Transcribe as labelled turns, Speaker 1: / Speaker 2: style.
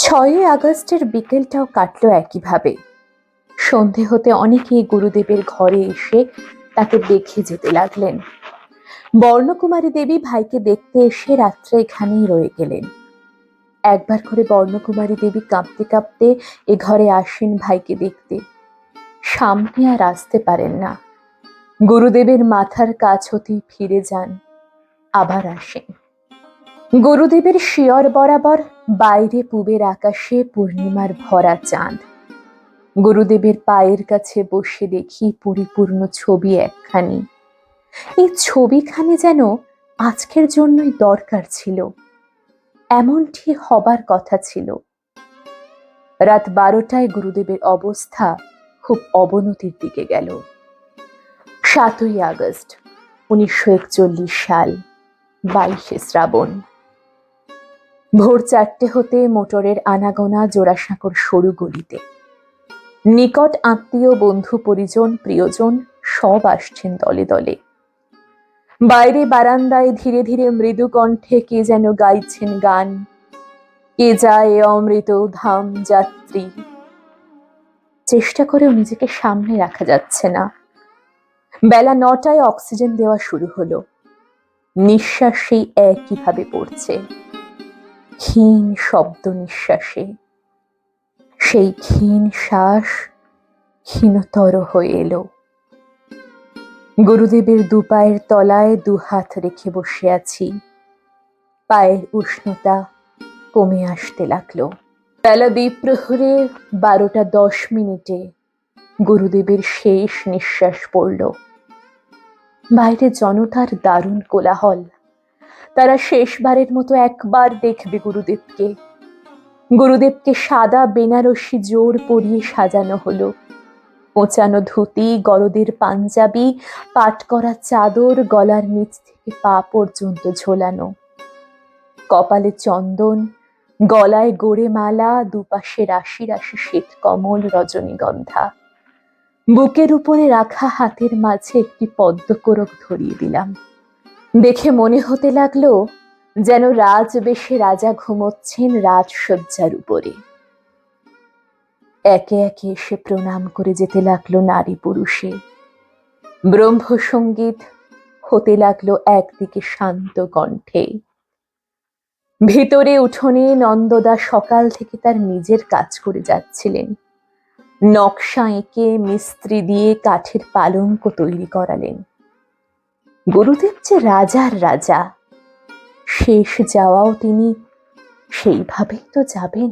Speaker 1: 6ই আগস্টের বিকেলটাও কাটল একইভাবে। সন্ধে হতে অনেকেই গুরুদেবের ঘরে এসে তাকে দেখে যেতে লাগলেন। বর্ণকুমারী দেবী ভাইকে দেখতে এসে রাত্রে এখানেই রয়ে গেলেন। একবার করে বর্ণকুমারী দেবী কাঁপতে কাঁপতে এ ঘরে আসেন ভাইকে দেখতে। সামনে আর আসতে পারেন না। গুরুদেবের মাথার কাছ হতেই ফিরে যান, আবার আসেন। গুরুদেবের শিয়র বরাবর বাইরে পূবের আকাশে পূর্ণিমার ভরা চাঁদ। গুরুদেবের পায়ের কাছে বসে দেখি পরিপূর্ণ ছবি একখানি। এই ছবিখানি যেন আজকের জন্যই দরকার ছিল, এমনটি হবার কথা ছিল। রাত 12টায় গুরুদেবের অবস্থা খুব অবনতির দিকে গেল। 7ই আগস্ট 1941 সাল, 22শে শ্রাবণ। ভোর 4টে হতে মোটরের আনাগোনা জোড়াসাঁকোর সরু গলিতে। নিকট আত্মীয়, বন্ধু, পরিজন, প্রিয়জন সব আসছেন দলে দলে। বাইরে বারান্দায় ধীরে ধীরে মৃদু কণ্ঠে কে যেন গাইছেন গান। কে যায় অমৃত ধাম যাত্রী। চেষ্টা করেও নিজেকে সামনে রাখা যাচ্ছে না। বেলা 9টায় অক্সিজেন দেওয়া শুরু হলো। নিঃশ্বাস সেই একইভাবে পড়ছে, ক্ষীণ শব্দ নিঃশ্বাসে। সেই ক্ষীণ শ্বাস ক্ষীণতর হয়ে এলো। গুরুদেবের দুপায়ের তলায় দুহাত রেখে বসে আছি। পায়ের উষ্ণতা কমে আসতে লাগলো। বেলা দ্বিপ্রহরে 12টা 10 গুরুদেবের শেষ নিঃশ্বাস পড়ল। বাইরে জনতার দারুণ কোলাহল। তারা শেষবারের মতো একবার দেখবে গুরুদেবকে। গুরুদেবকে সাদা বেনারসি জোর পরিয়ে সাজানো হলো। কোঁচানো ধুতি, গরদের পাঞ্জাবি, পাট করা চাদর গলার নিচ থেকে পা পর্যন্ত ঝোলানো। কপালে চন্দন, গলায় গোড়ে মালা, দুপাশে রাশি রাশি শ্বেত কমল রজনীগন্ধা। বুকের উপরে রাখা হাতের মাঝে একটি পদ্মকোরক ধরিয়ে দিলাম। দেখে মনে হতে লাগলো যেন রাজবেশে রাজা ঘুমোচ্ছেন রাজসজ্জার উপরে। একে একে এসে প্রণাম করে যেতে লাগলো নারী পুরুষে। ব্রহ্মসঙ্গীত হতে লাগলো একদিকে শান্ত কণ্ঠে। ভিতরে উঠোনে নন্দদা সকাল থেকে তার নিজের কাজ করে যাচ্ছিলেন। নকশা এঁকে মিস্ত্রি দিয়ে কাঠের পালঙ্ক তৈরি করালেন। গুরুদেব যে রাজার রাজা, শেষ যাওয়াও তিনি সেইভাবেই তো যাবেন।